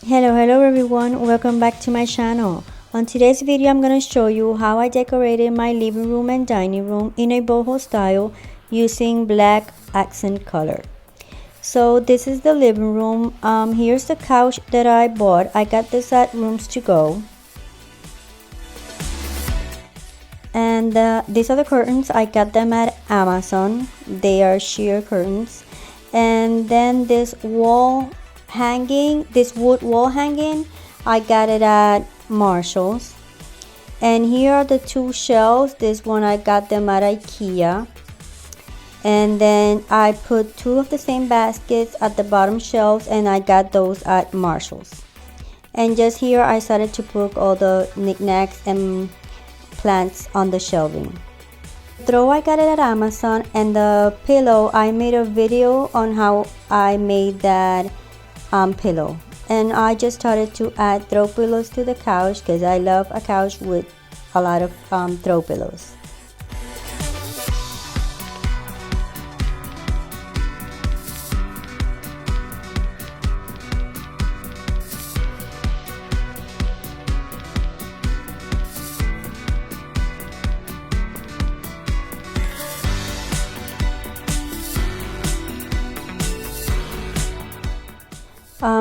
Hello everyone, welcome back to my channel. On today's video I'm going to show you how I decorated my living room and dining room in a boho style using black accent color. So this is the living room. Here's the couch that I bought. I got this at Rooms to Go. And these are the curtains. I got them at Amazon. They are sheer curtains. And then this wood wall hanging, I got it at Marshall's. And here are the two shelves. This one I got them at IKEA. And then I put two of the same baskets at the bottom shelves, and I got those at Marshall's. And just here I started to put all the knickknacks and plants on the shelving. The throw I got it at Amazon, and the pillow I made a video on how I made that pillow. And I just started to add throw pillows to the couch because I love a couch with a lot of throw pillows.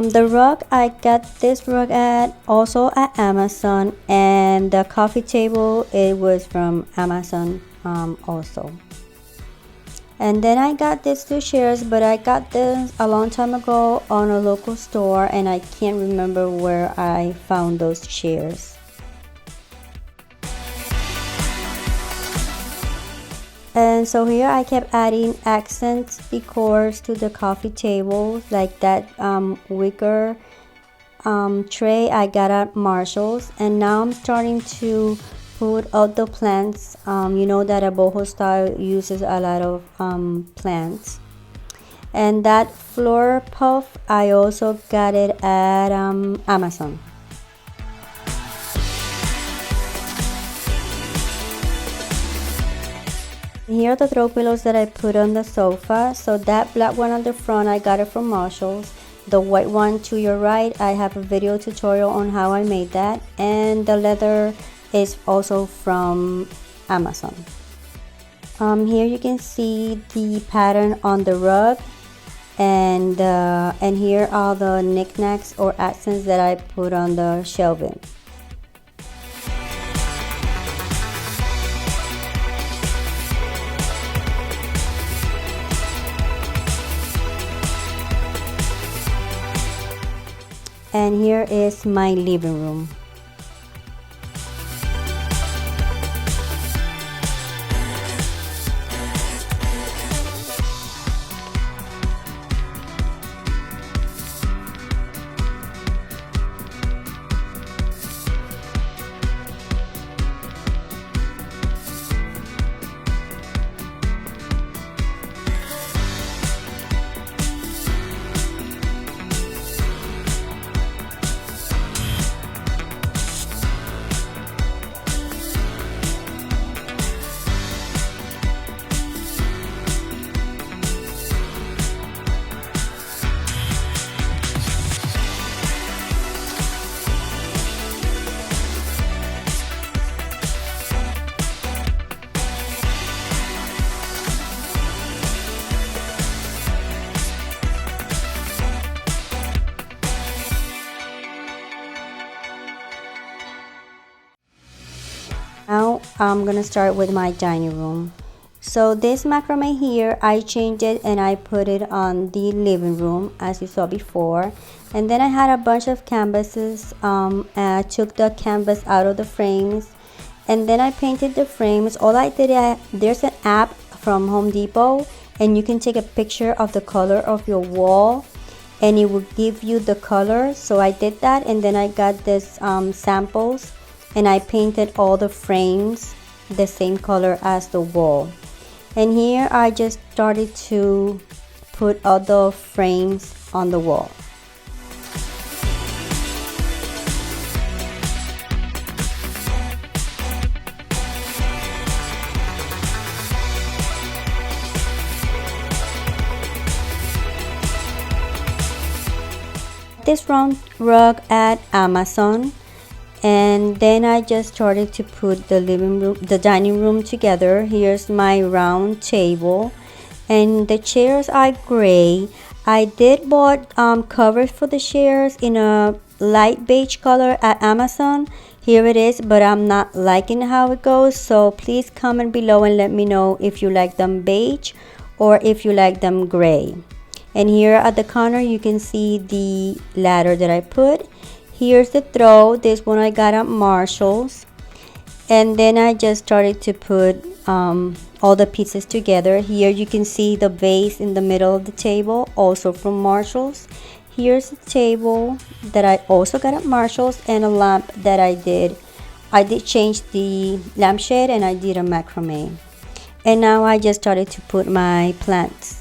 The rug, I got this rug also at Amazon, and the coffee table, it was from Amazon also. And then I got these two chairs, but I got this a long time ago on a local store, and I can't remember where I found those chairs. And so here I kept adding accents, decors to the coffee table, like that wicker tray I got at Marshall's. And now I'm starting to put out the plants. You know that a boho style uses a lot of plants. And that floor puff, I also got it at Amazon. Here are the throw pillows that I put on the sofa. So that black one on the front, I got it from Marshall's. The white one to your right, I have a video tutorial on how I made that. And the leather is also from Amazon. Here you can see the pattern on the rug. And here are the knickknacks or accents that I put on the shelving. And here is my living room. Now I'm gonna start with my dining room. So this macrame here, I changed it and I put it on the living room as you saw before. And then I had a bunch of canvases. I took the canvas out of the frames, and then I painted the frames. All I did, there's an app from Home Depot, and you can take a picture of the color of your wall and it will give you the color. So I did that, and then I got this samples, and I painted all the frames the same color as the wall. And here I just started to put all the frames on the wall. this round rug at Amazon, and then I just started to put the dining room together. Here's my round table, and the chairs are gray. I did bought covers for the chairs in a light beige color at Amazon. Here it is, but I'm not liking how it goes, so please comment below and let me know if you like them beige or if you like them gray. And here at the corner you can see the ladder that I put. Here's the throw. This one I got at Marshall's, and then I just started to put all the pieces together. Here you can see the vase in the middle of the table, also from Marshall's. Here's the table that I also got at Marshall's, and a lamp that I did change the lampshade, and I did a macrame. And now I just started to put my plants.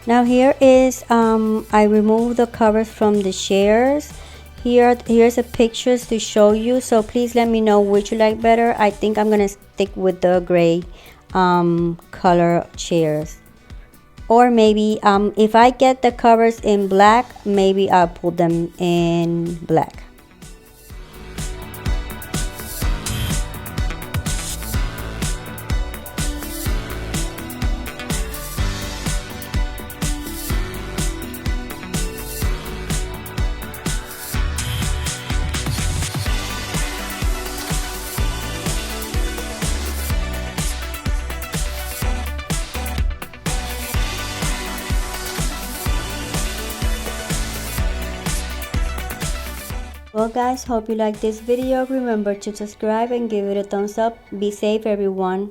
Now here is I removed the covers from the chairs. Here's the pictures to show you, so please let me know which you like better. I think I'm gonna stick with the gray color chairs, or maybe if I get the covers in black, maybe I'll put them in black. Well guys, hope you like this video. Remember to subscribe and give it a thumbs up. Be safe everyone.